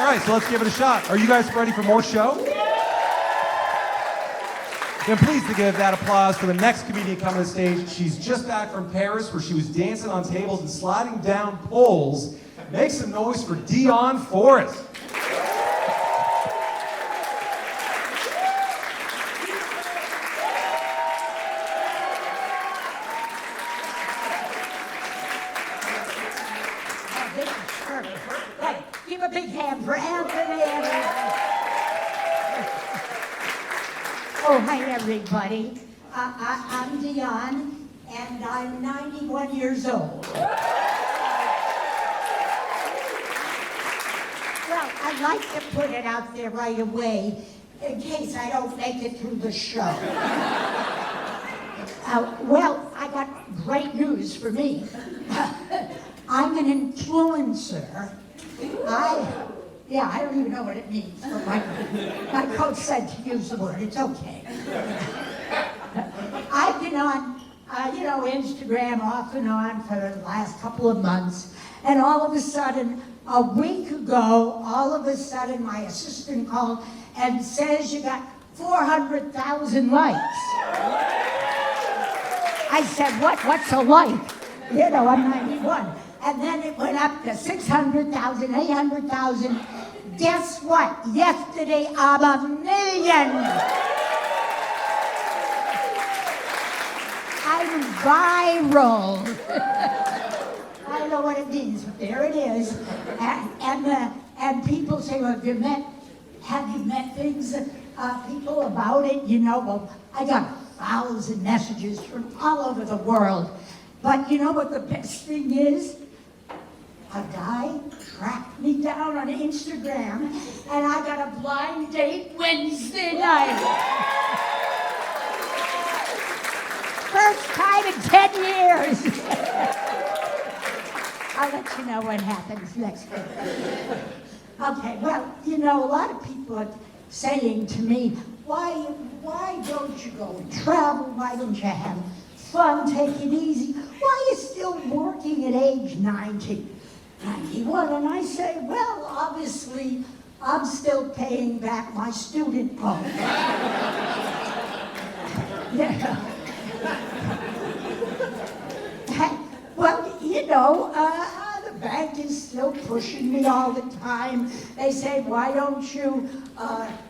right, so let's give it a shot. Are you guys ready for more show? I'm pleased to give that applause to the next comedian coming to the stage. She's just back from Paris, where she was dancing on tables and sliding down poles. Make some noise for Dion Forrest. Give a big hand for Anthony. Oh, hi, everybody. I'm Dion, and I'm 91 years old. Well, I'd like to put it out there right away in case I don't make it through the show. Well, I got great news for me. I'm an influencer. I don't even know what it means, but my coach said to use the word. It's okay. I've been on, Instagram off and on for the last couple of months, and all of a sudden, a week ago, my assistant called and says you got 400,000 likes. I said, what's a like? I'm 91. And then it went up to 600,000, 800,000. Guess what? Yesterday, I'm 1 million. I'm viral. I don't know what it means, but there it is. And people say, well, have you met people about it? Well, I got 1,000 messages from all over the world. But you know what the best thing is? A guy tracked me down on Instagram, and I got a blind date Wednesday night. First time in 10 years. I'll let you know what happens next week. Okay, well, a lot of people are saying to me, why don't you go and travel? Why don't you have fun, take it easy? Why are you still working at age 90? 91, and I say, well, obviously, I'm still paying back my student loan. Well, the bank is still pushing me all the time. They say, why don't you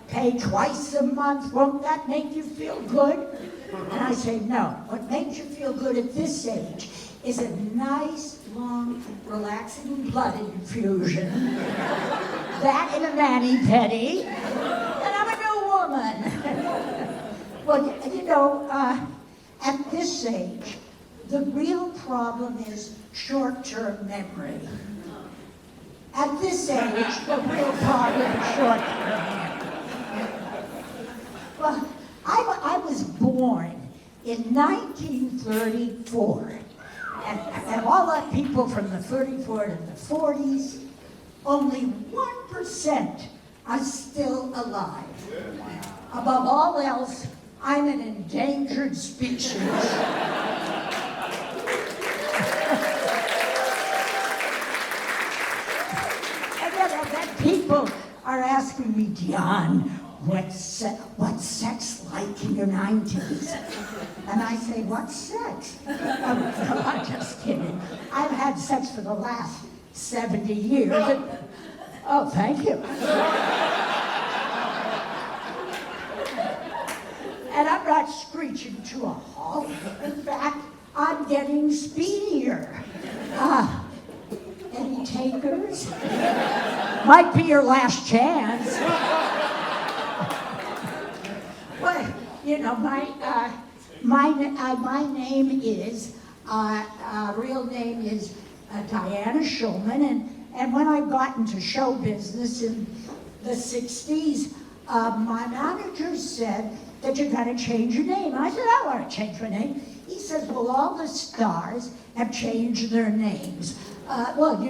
pay twice a month? Won't that make you feel good? And I say, no. What makes you feel good at this age is a nice, long, relaxing blood infusion. That in a mani-pedi. And I'm a new woman. Well, at this age, the real problem is short-term memory. At this age, the real problem is short-term memory. Well, I was born in 1934. And all the people from the 34 to the 40s, only 1% are still alive. Above all else, I'm an endangered species. And then people are asking me, Dion, what's sex like in your 90s? And I say, what sex? Oh, I'm just kidding. I've had sex for the last 70 years. Oh, thank you. And I'm not screeching to a halt. In fact, I'm getting speedier. Any takers? Might be your last chance. Well, my name is, real name is Diana Schulman, and when I got into show business in the 60s, my manager said that you gotta change your name. I said, I don't wanna change my name. He says, well, all the stars have changed their names. Bob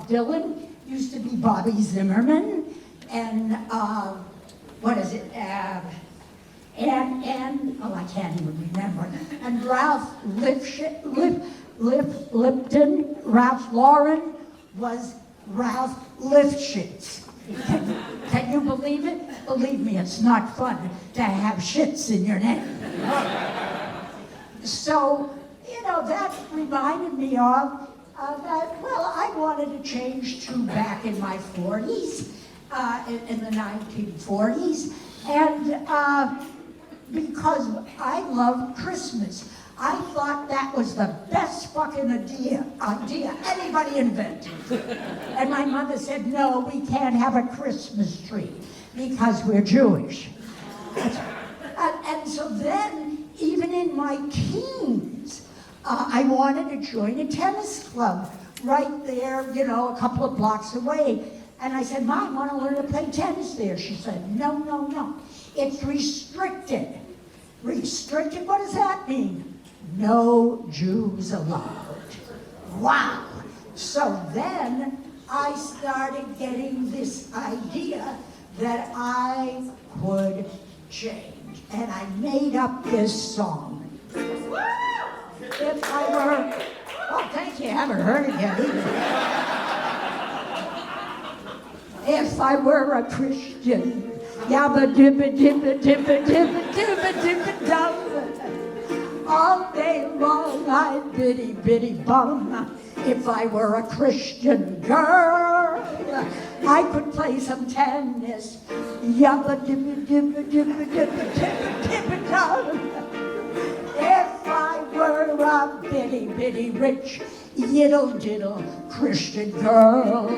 Dylan used to be Bobby Zimmerman, and what is it? I can't even remember. And Ralph Lipton, Ralph Lauren was Ralph Lifshitz. Can you believe it? Believe me, it's not fun to have shits in your name. So, that reminded me of that, well, I wanted to change to back in my 40s, in the 1940s, and because I love Christmas. I thought that was the best fucking idea anybody invented. And my mother said, no, we can't have a Christmas tree because we're Jewish. And so then, even in my teens, I wanted to join a tennis club right there, a couple of blocks away. And I said, Mom, I want to learn to play tennis there. She said, no, no, no. It's restricted. Restricted? What does that mean? No Jews allowed. Wow. So then I started getting this idea that I could change. And I made up this song. If I were, oh, thank you, I haven't heard it yet either. If I were a Christian, yabba dibba dibba dibba dibba dibba dibba dum. All day long I'd bitty bitty bum. If I were a Christian girl, I could play some tennis. Yabba dibba dibba dibba dibba dibba dibba dum. If I were a bitty bitty rich yiddle diddle Christian girl,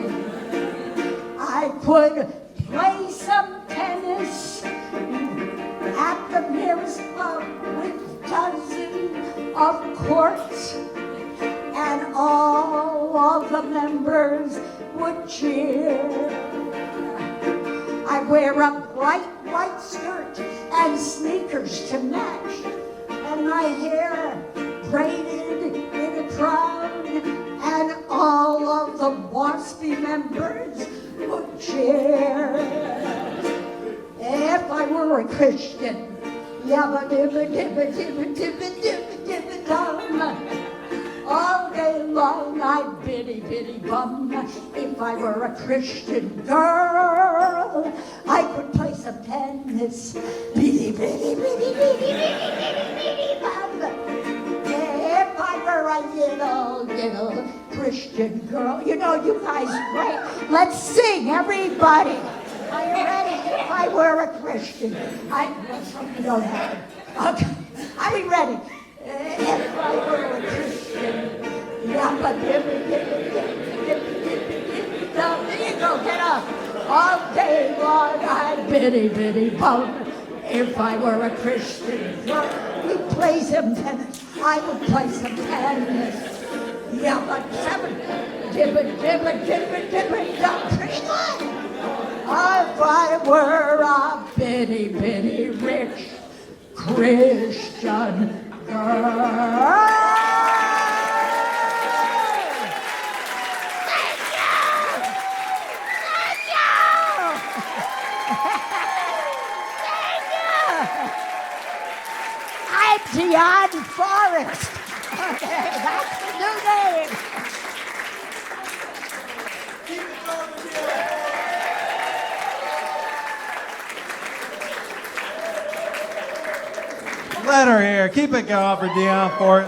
I could play some tennis at the nearest club with dozens of courts, and all of the members would cheer. I wear a bright white skirt and sneakers to match, and my hair braided in a crown, and all of the waspy members would cheer. If I were a Christian, yabba dibba dibba dibba dibba dibba dibba dum. All day long I'd bitty bitty bum. If I were a Christian girl, I could play some tennis. Bitty bitty bitty bitty bitty bitty bitty bum. If I were a little Christian girl, you guys great. Let's sing, everybody. Are you ready? If I were a Christian, you don't have it. Okay, are we ready? If I were a Christian, yabba dibba dibba dibba dibba dibba dibba. There you go, get up. All day long I'd bitty bitty bum. If I were a Christian girl, we'd play some tennis. I would play some tennis. Yabba dabba dibba dibba dibba dibba dibba. Pretty good. If I were a bitty bitty rich Christian girl. Thank you! Thank you! Thank you! I'm Dion Forrest. Okay, that's the new name. Let her hear. Keep it going for Dion Fort.